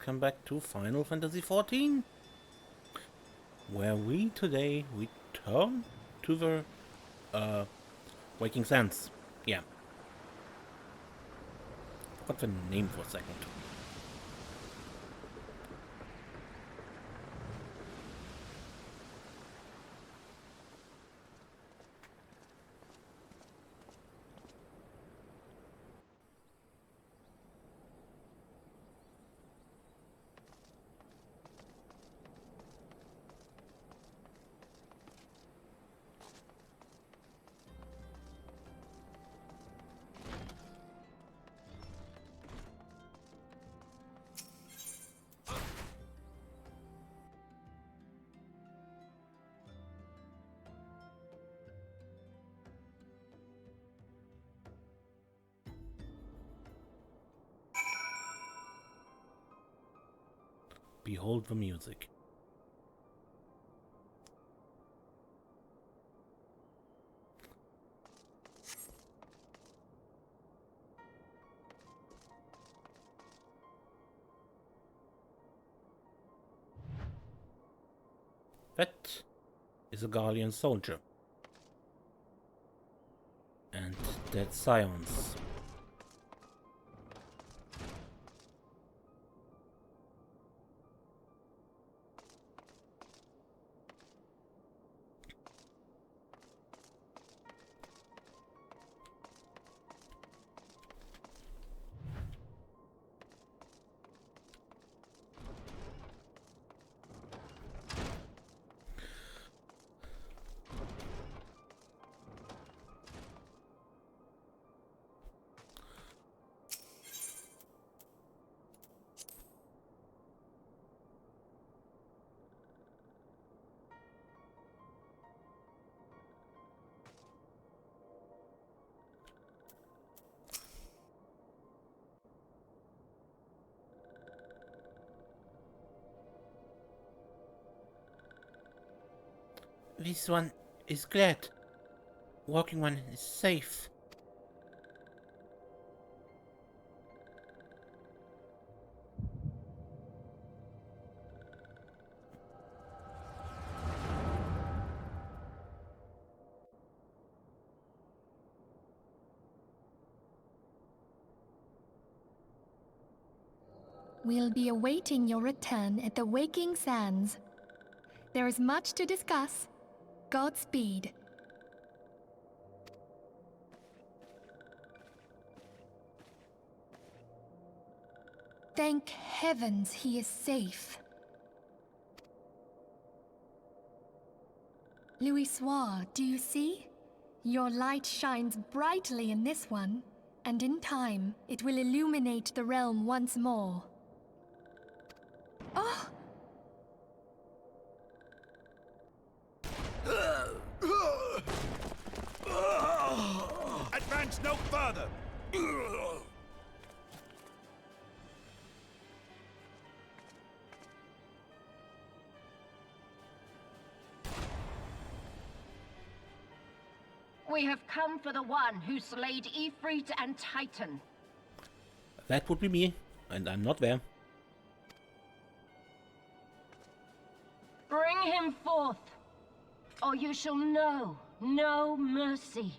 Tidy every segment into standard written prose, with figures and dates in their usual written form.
welcome back to Final Fantasy XIV, where we today return to the Waking Sands. Yeah. Forgot the name for a second. Behold the music. That is a Guardian soldier. And that's Scions. This one is glad. Walking one is safe. We'll be awaiting your return at the Waking Sands. There is much to discuss. Godspeed. Thank heavens he is safe. Louisoix, do you see? Your light shines brightly in this one, and in time, it will illuminate the realm once more. Oh! Advance no further! We have come for the one who slayed Ifrit and Titan. That would be me, and I'm not there. Bring him forth, or you shall know no mercy.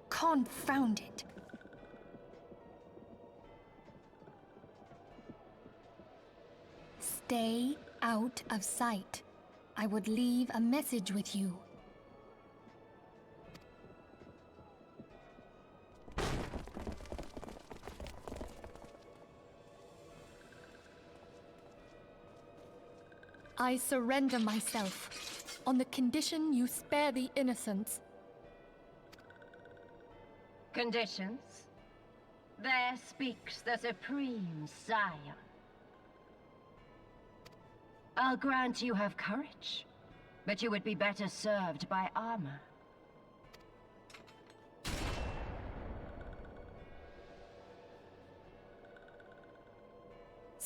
Confound it. Stay out of sight. I would leave a message with you. I surrender myself, on the condition you spare the innocents. Conditions? There speaks the Supreme Scion. I'll grant you have courage, but you would be better served by armor.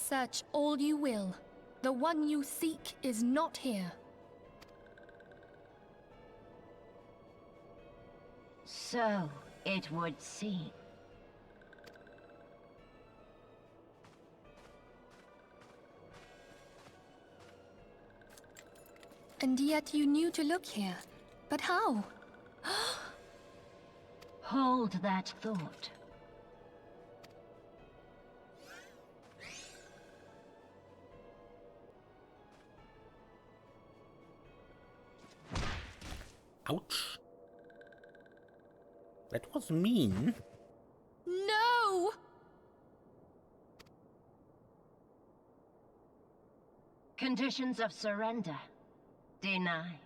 Search all you will. The one you seek is not here. So it would seem. And yet you knew to look here. But how? Hold that thought. Ouch. That was mean. No! Conditions of surrender. Denied.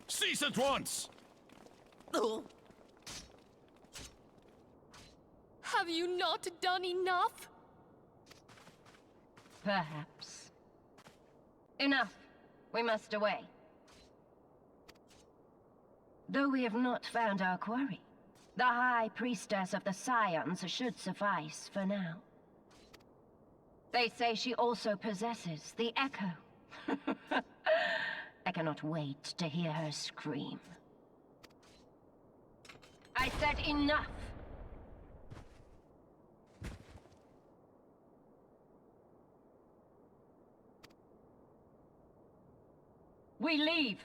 Cease at once! Have you not done enough? Perhaps. Enough. We must away. Though we have not found our quarry, the High Priestess of the Scions should suffice for now. They say she also possesses the Echo. I cannot wait to hear her scream. I said enough! We leave.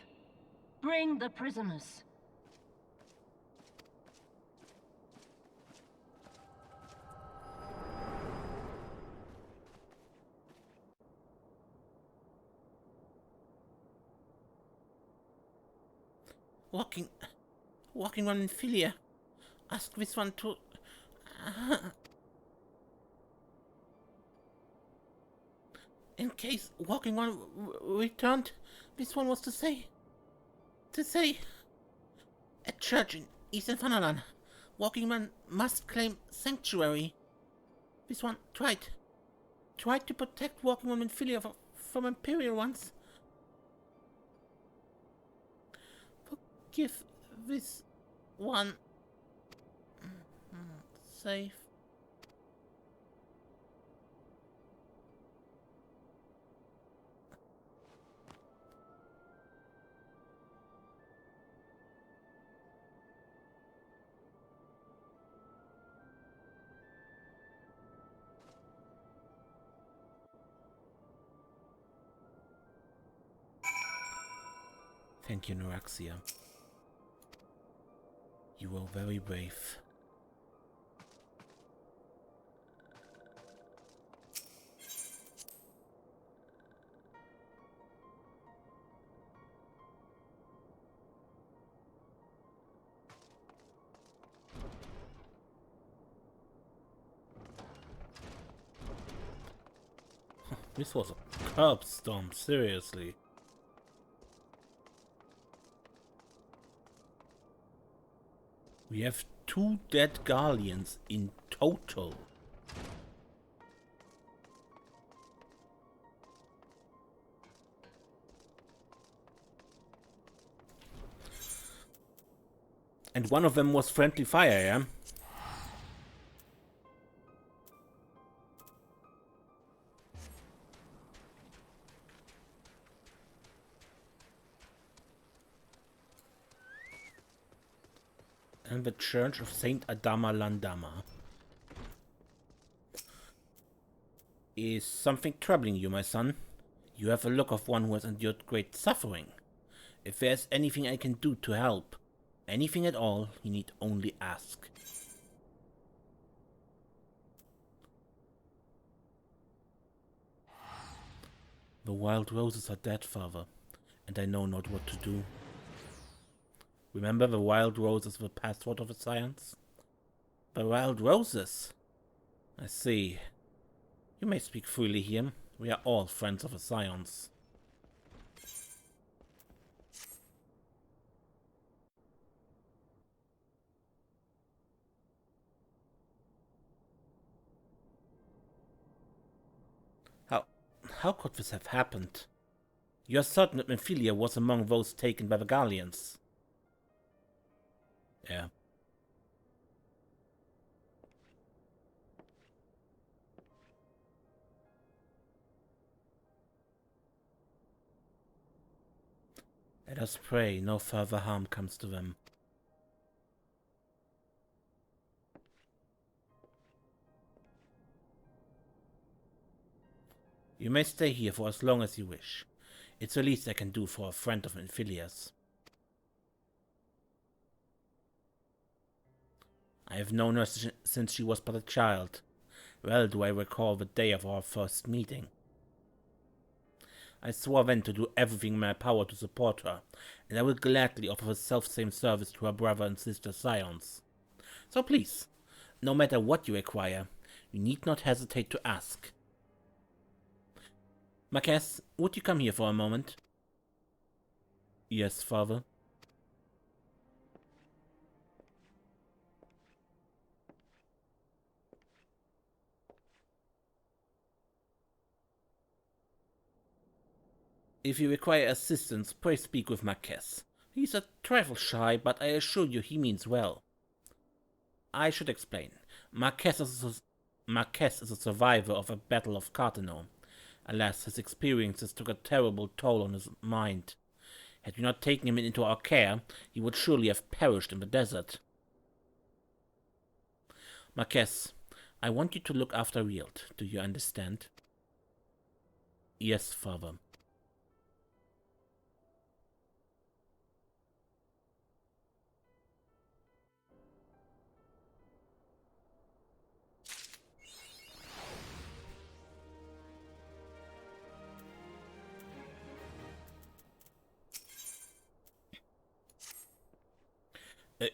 Bring the prisoners. Walking on Philia. Ask this one to... In case walking on returned, this one was to say... At church in Eastern Fanalan, walking man must claim sanctuary. This one tried to protect walking on Philia from Imperial ones. Forgive this one. Safe. Thank you, Noraxia. You were very brave. This was a curb storm, seriously. We have 2 dead Guardians in total. And one of them was friendly fire, yeah? And the Church of Saint Adama Landama. Is something troubling you, my son? You have a look of one who has endured great suffering. If there's anything I can do to help, anything at all, you need only ask. The wild roses are dead, father, and I know not what to do. Remember the wild roses, the password of the Scions? The wild roses? I see. You may speak freely here. We are all friends of the Scions. How could this have happened? You are certain that Memphilia was among those taken by the Gallians? Yeah. Let us pray no further harm comes to them. You may stay here for as long as you wish. It's the least I can do for a friend of Infilia's. I have known her since she was but a child. Well do I recall the day of our first meeting. I swore then to do everything in my power to support her, and I will gladly offer the self-same service to her brother and sister Scions. So please, no matter what you require, you need not hesitate to ask. Marquess, would you come here for a moment? Yes, father. If you require assistance, pray speak with Marquess. He's a trifle shy, but I assure you he means well. I should explain. Marquess is a survivor of a battle of Cartano. Alas, his experiences took a terrible toll on his mind. Had we not taken him into our care, he would surely have perished in the desert. Marquess, I want you to look after Rield. Do you understand? Yes, father.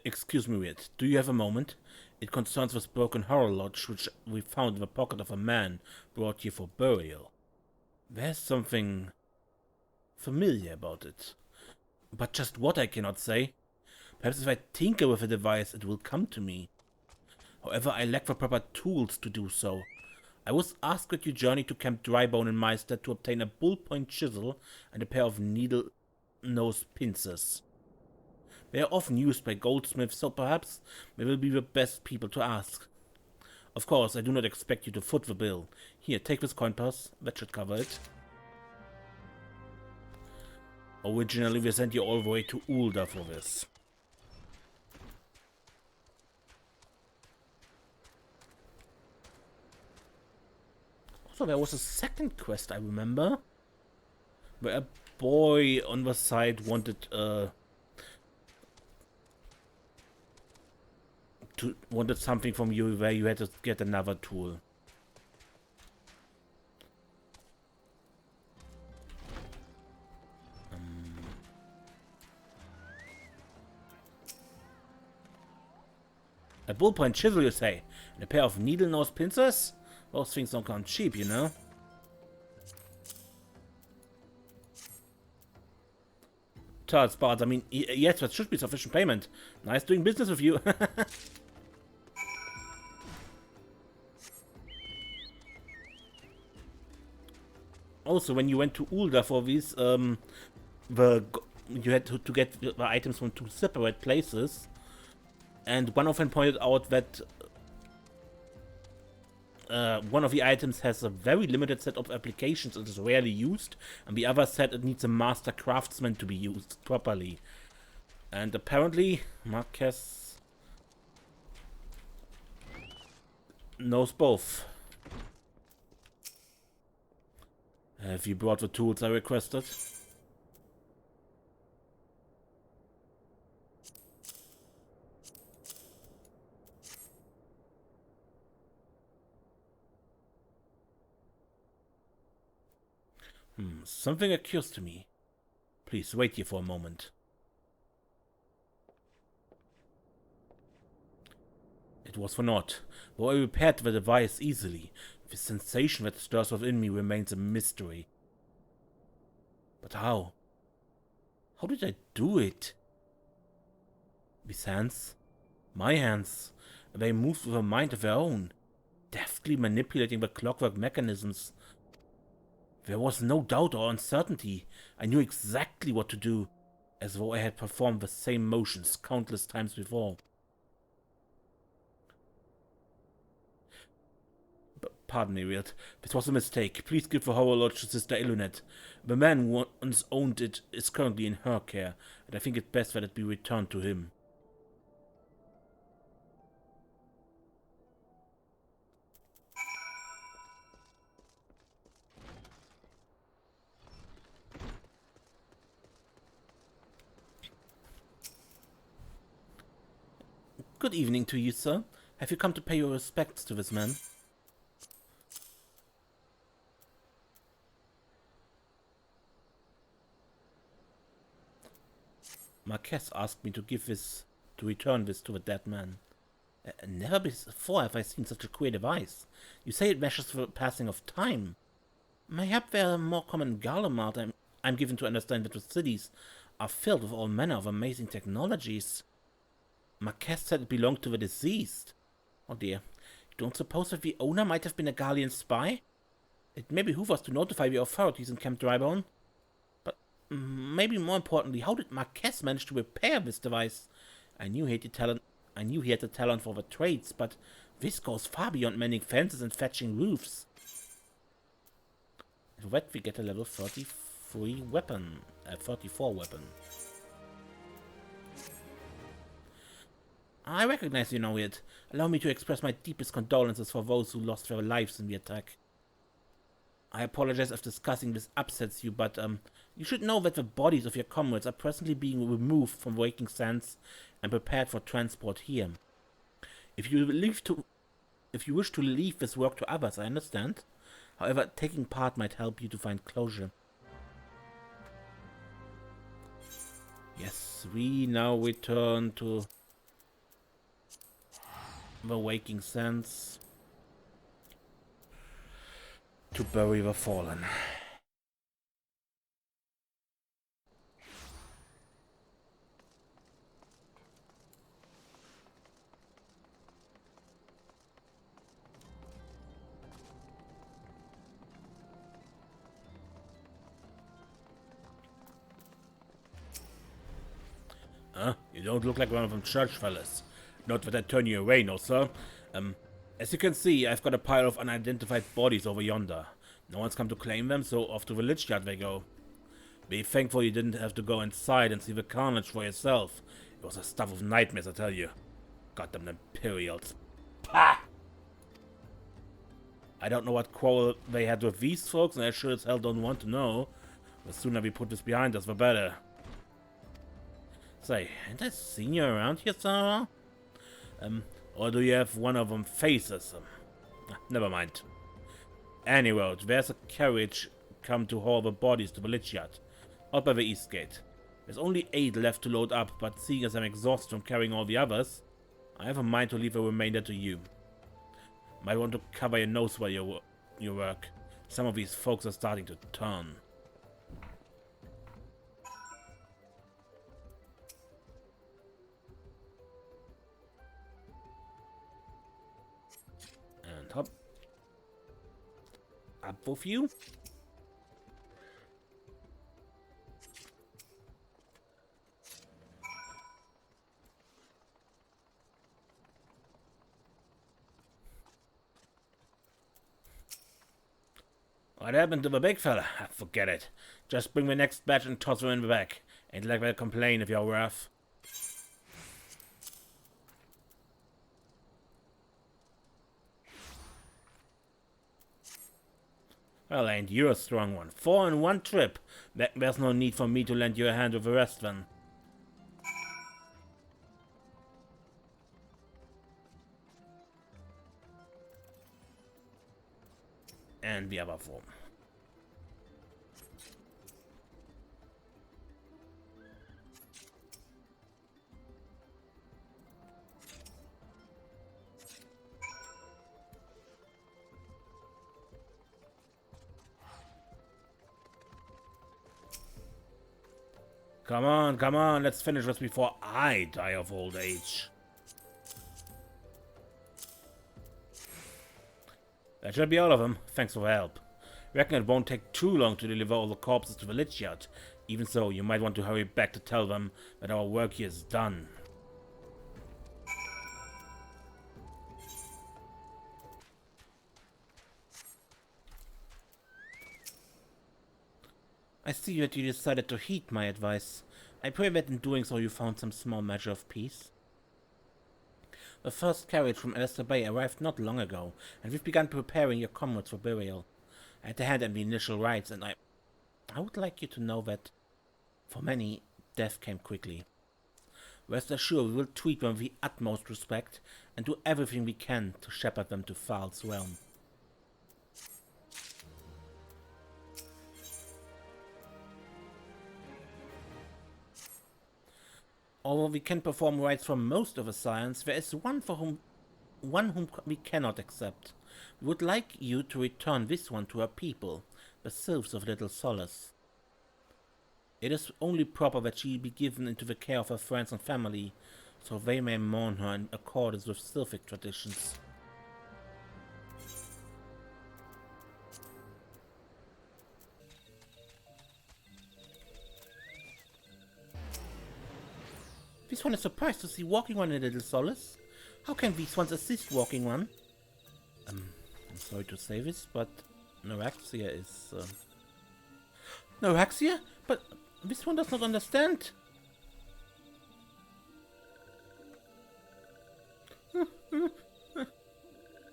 Excuse me, Rield. Do you have a moment? It concerns this broken horror lodge which we found in the pocket of a man brought here for burial. There's something familiar about it. But just what I cannot say. Perhaps if I tinker with the device it will come to me. However, I lack the proper tools to do so. I was asked that you journey to Camp Drybone in Meister to obtain a bullpoint chisel and a pair of needle-nose pincers. They are often used by goldsmiths, so perhaps they will be the best people to ask. Of course, I do not expect you to foot the bill. Here, take this coin purse. That should cover it. Originally, we sent you all the way to Ulda for this. Also, there was a second quest, I remember, where a boy on the side wanted something from you, where you had to get another tool. A bullpoint chisel, you say? And a pair of needle-nose pincers? Those things don't come cheap, you know? Charles Barnes, I mean, yes, that should be sufficient payment. Nice doing business with you. Also, when you went to Ulda for these, you had to get the items from two separate places. And one of them pointed out that one of the items has a very limited set of applications and is rarely used, and the other said it needs a master craftsman to be used properly. And apparently, Marquez knows both. Have you brought the tools I requested? Something occurs to me. Please wait here for a moment. It was for naught, though I repaired the device easily. The sensation that stirs within me remains a mystery. But how? How did I do it? These hands? My hands. They moved with a mind of their own, deftly manipulating the clockwork mechanisms. There was no doubt or uncertainty. I knew exactly what to do, as though I had performed the same motions countless times before. pardon me, Wilt. This was a mistake. Please give the Horror Lodge to Sister Illunet. The man who once owned it is currently in her care, and I think it best that it be returned to him. Good evening to you, sir. Have you come to pay your respects to this man? Marquez asked me to return this to the dead man. Never before have I seen such a queer device. You say it measures the passing of time. Mayhap there are more common Garlemart. I'm given to understand that the cities are filled with all manner of amazing technologies. Marquez said it belonged to the deceased. Oh dear. You don't suppose that the owner might have been a Garlean spy? It may behoove us to notify the authorities in Camp Drybone. But maybe more importantly, how did Marquez manage to repair this device? I knew he had the talent for the trades, but this goes far beyond mending fences and thatching roofs. With that we get a level 33 weapon, 34 weapon. I recognize you now, Ed. Allow me to express my deepest condolences for those who lost their lives in the attack. I apologize if discussing this upsets you, but you should know that the bodies of your comrades are presently being removed from Waking Sands and prepared for transport here. If you wish to leave this work to others, I understand. However, taking part might help you to find closure. Yes, we now return to the Waking Sands to bury the fallen. You don't look like one of them church fellas. Not that I turn you away, no sir. As you can see, I've got a pile of unidentified bodies over yonder. No one's come to claim them, so off to the lich yard they go. Be thankful you didn't have to go inside and see the carnage for yourself. It was the stuff of nightmares, I tell you. Goddamn Imperials. Pah! I don't know what quarrel they had with these folks, and I sure as hell don't want to know. The sooner we put this behind us, the better. Say, ain't I seen you around here somewhere? Or do you have one of them faces? Never mind. Anyway, there's a carriage come to haul the bodies to the lich yard, out by the east gate. There's only 8 left to load up, but seeing as I'm exhausted from carrying all the others, I have a mind to leave the remainder to you. Might want to cover your nose while you work. Some of these folks are starting to turn. And hop. Up with you. What happened to the big fella? Forget it. Just bring the next batch and toss her in the back. Ain't like they'll complain if you're rough. Well, ain't you a strong one? 4 in one trip. There's no need for me to lend you a hand with the rest then. And the other form. Come on, let's finish this before I die of old age. That should be all of them. Thanks for the help. Reckon it won't take too long to deliver all the corpses to the lich yard. Even so, you might want to hurry back to tell them that our work here is done. I see that you decided to heed my advice. I pray that in doing so you found some small measure of peace. The first carriage from Alistair Bay arrived not long ago, and we've begun preparing your comrades for burial. I had a hand in the initial rites, and I would like you to know that, for many, death came quickly. Rest assured, we will treat them with the utmost respect, and do everything we can to shepherd them to Thal's realm. Although we can perform rites for most of the Scions, there is one whom we cannot accept. We would like you to return this one to our people, the Sylphs of Little Solace. It is only proper that she be given into the care of her friends and family, so they may mourn her in accordance with Sylphic traditions. This one is surprised to see Walking One in Little Solace. How can these ones assist Walking One? I'm sorry to say this, but Noraxia is... Noraxia? But this one does not understand.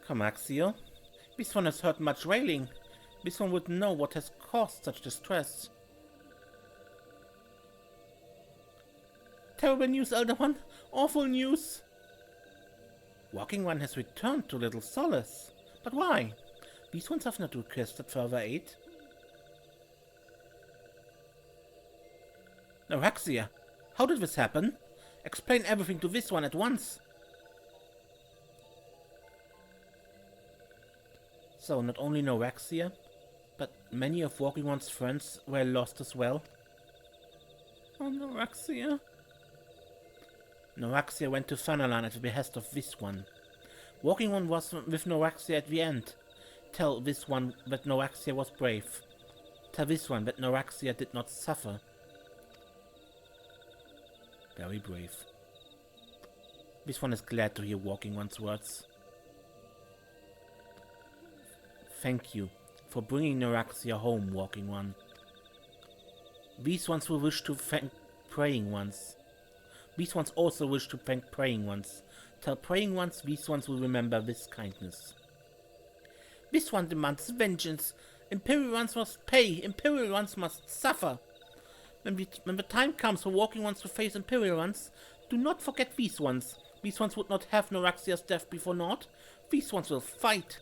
Come, Axio. This one has heard much wailing. This one would know what has caused such distress. Terrible news, Elder One. Awful news. Walking One has returned to Little Solace. But why? These ones have not requested further aid. Noraxia, how did this happen? Explain everything to this one at once. So, not only Noraxia, but many of Walking One's friends were lost as well. Oh, Noraxia. Noraxia went to Thanalan at the behest of this one. Walking One was with Noraxia at the end. Tell this one that Noraxia was brave. Tell this one that Noraxia did not suffer. Very brave. This one is glad to hear Walking One's words. Thank you for bringing Noraxia home, Walking One. These ones will wish to thank Praying Ones. These ones also wish to thank Praying Ones. Tell Praying Ones these ones will remember this kindness. This one demands vengeance. Imperial Ones must pay. Imperial Ones must suffer. When the time comes for Walking Ones to face Imperial Ones, do not forget these ones. These ones would not have Noraxia's death before naught. These ones will fight.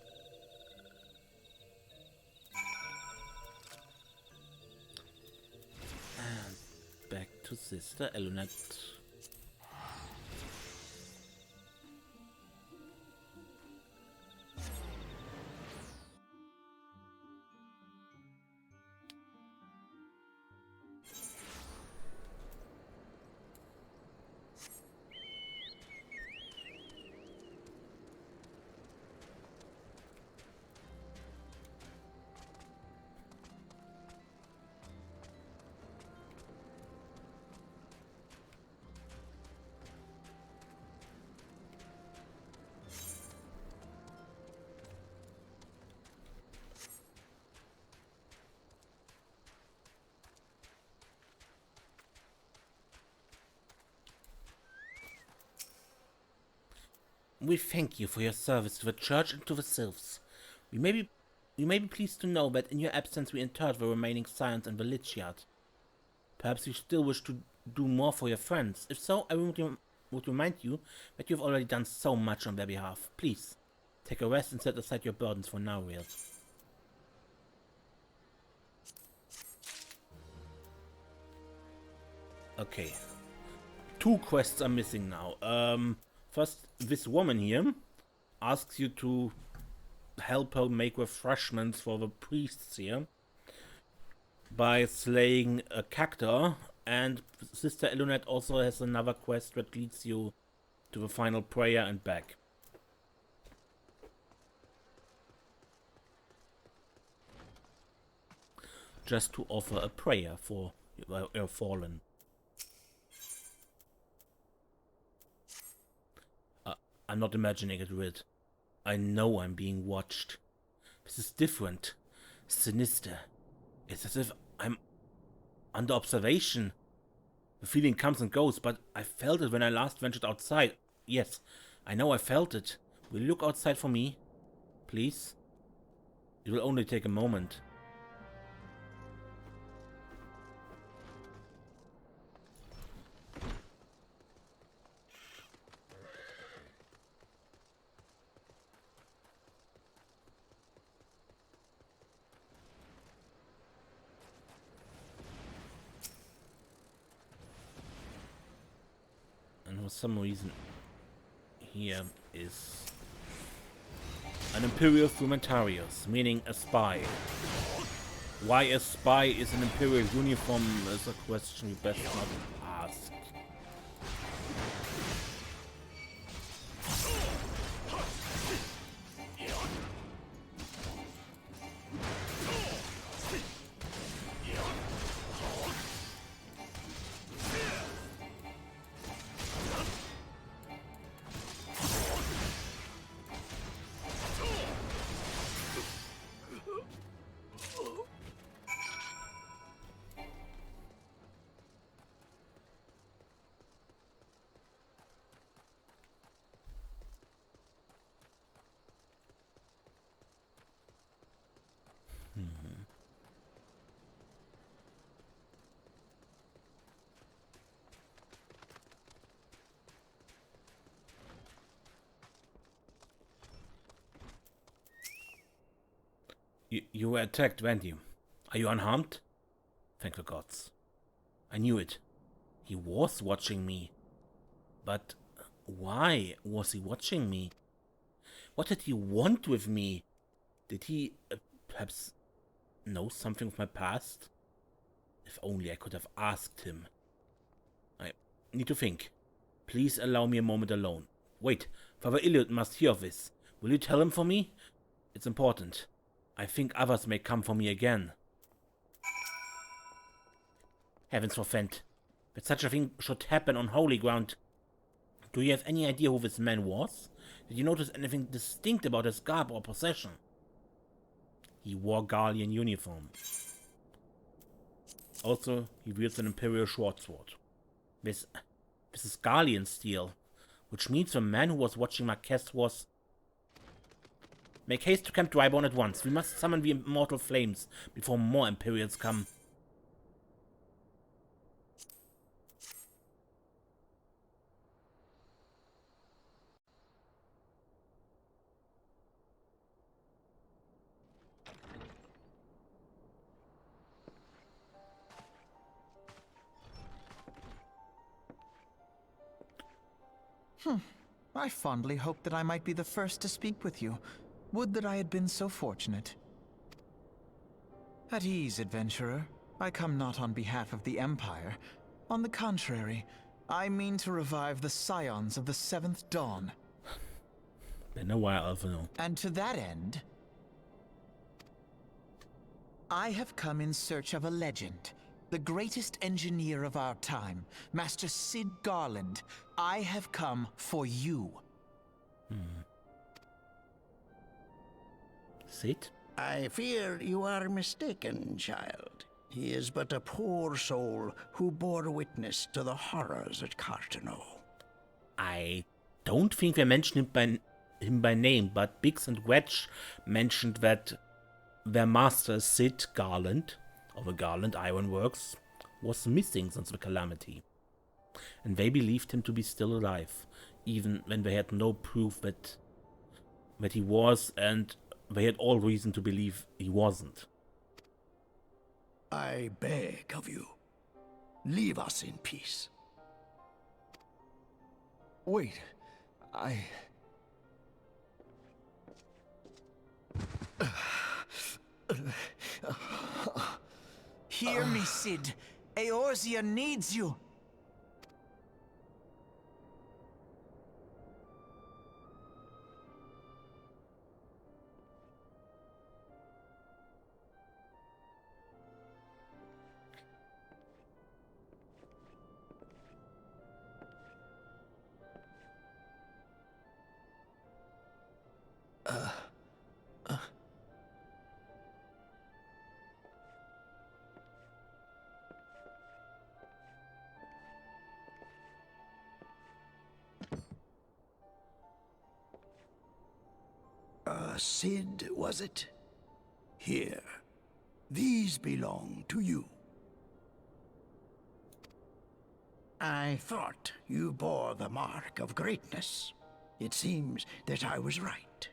And back to Sister Elunet. We thank you for your service to the Church and to the Sylphs. You may be pleased to know that in your absence we interred the remaining Scions in the Lich Yard. Perhaps you still wish to do more for your friends. If so, I would remind you that you have already done so much on their behalf. Please, take a rest and set aside your burdens for now, Real. Okay. 2 quests are missing now. First, this woman here asks you to help her make refreshments for the priests here by slaying a cactor, and Sister Elunet also has another quest that leads you to the final prayer and back. Just to offer a prayer for your fallen. I'm not imagining it, Rid. I know I'm being watched. This is different. Sinister. It's as if I'm under observation. The feeling comes and goes, but I felt it when I last ventured outside. Yes, I know I felt it. Will you look outside for me? Please? It will only take a moment. And for some reason, here is an Imperial Frumentarius, meaning a spy. Why a spy is an Imperial uniform is a question we best not ask. You were attacked, weren't you? Are you unharmed? Thank the gods. I knew it. He was watching me. But why was he watching me? What did he want with me? Did he perhaps know something of my past? If only I could have asked him. I need to think. Please allow me a moment alone. Wait, Father Iliot must hear of this. Will you tell him for me? It's important. I think others may come for me again. Heavens forfend. That such a thing should happen on holy ground. Do you have any idea who this man was? Did you notice anything distinct about his garb or possession? He wore Garlean uniform. Also, he wields an Imperial short sword. This is Garlean steel, which means the man who was watching Marquez was... Make haste to Camp Dryborn at once. We must summon the immortal flames before more Imperials come. I fondly hoped that I might be the first to speak with you. Would that I had been so fortunate. At ease, adventurer. I come not on behalf of the Empire. On the contrary, I mean to revive the Scions of the Seventh Dawn. Been a while, Alphino. And to that end, I have come in search of a legend. The greatest engineer of our time, Master Cid Garland. I have come for you. Cid? I fear you are mistaken, child. He is but a poor soul who bore witness to the horrors at Cartano. I don't think they mentioned him by name, but Biggs and Wedge mentioned that their master Cid Garland, of the Garland Ironworks, was missing since the calamity. And they believed him to be still alive, even when they had no proof that he was, and they had all reason to believe he wasn't. I beg of you, leave us in peace. Wait, Hear me, Cid. Eorzea needs you. Cid, was it? Here. These belong to you. I thought you bore the mark of greatness. It seems that I was right.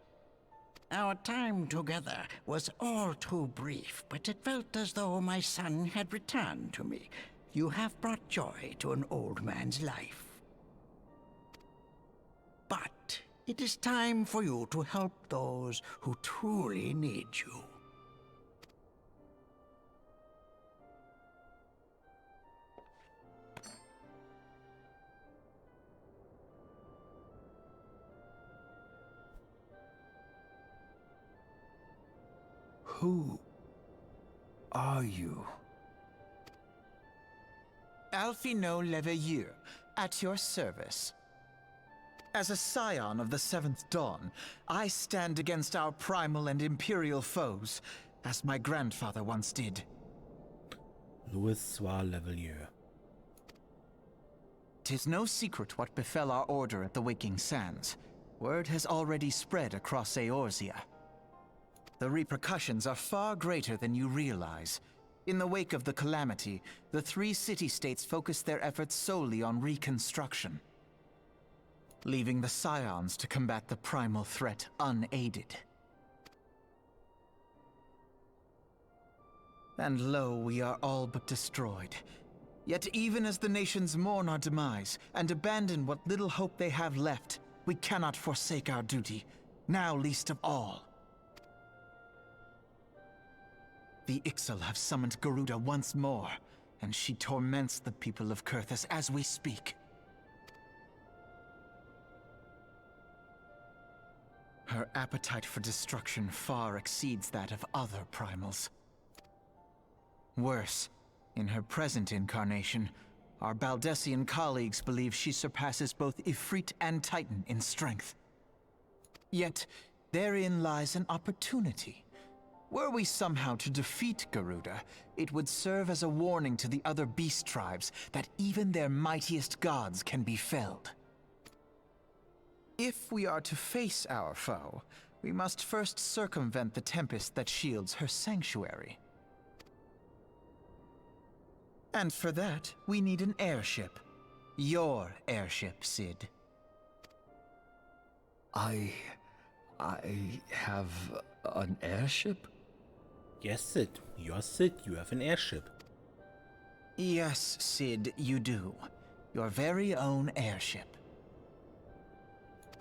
Our time together was all too brief, but it felt as though my son had returned to me. You have brought joy to an old man's life. But it is time for you to help those who truly need you. Who are you? Alphino Leveilleur, at your service. As a scion of the 7th Dawn, I stand against our primal and imperial foes, as my grandfather once did. Louis Soir Leveilleur. 'Tis no secret what befell our order at the Waking Sands. Word has already spread across Eorzea. The repercussions are far greater than you realize. In the wake of the calamity, the 3 city-states focused their efforts solely on reconstruction, leaving the Scions to combat the primal threat unaided. And lo, we are all but destroyed. Yet even as the nations mourn our demise and abandon what little hope they have left, we cannot forsake our duty, now least of all. The Ixal have summoned Garuda once more, and she torments the people of Kurthus as we speak. Her appetite for destruction far exceeds that of other primals. Worse, in her present incarnation, our Baldessian colleagues believe she surpasses both Ifrit and Titan in strength. Yet, therein lies an opportunity. Were we somehow to defeat Garuda, it would serve as a warning to the other beast tribes that even their mightiest gods can be felled. If we are to face our foe, we must first circumvent the tempest that shields her sanctuary. And for that, we need an airship. Your airship, Cid. I have an airship? Yes, Cid. You're Cid. You have an airship. Yes, Cid, you do. Your very own airship.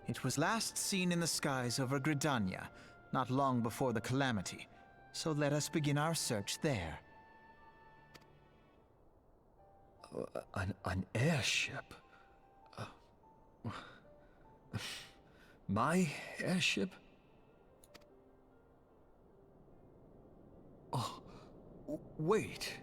It was last seen in the skies over Gridania, not long before the calamity. So let us begin our search there. An airship? My airship? Oh, wait.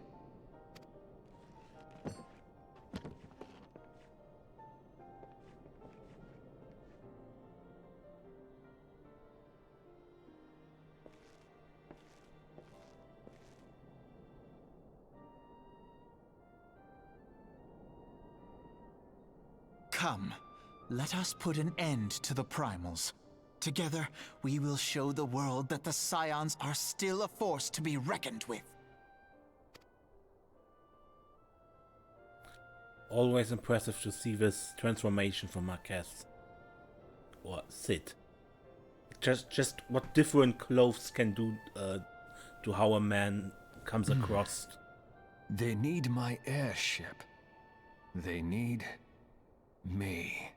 Come, let us put an end to the primals. Together, we will show the world that the Scions are still a force to be reckoned with. Always impressive to see this transformation from Marquez. Or Cid. Just what different clothes can do to how a man comes across. They need my airship. They need me.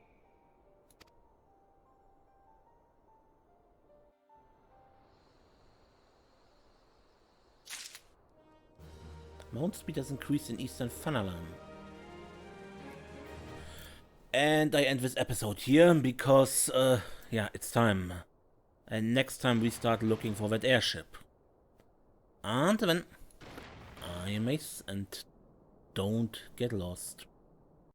Mount speed has increased in Eastern Fanalan. And I end this episode here because, yeah, it's time. And next time we start looking for that airship. And then, I am Ace, and don't get lost.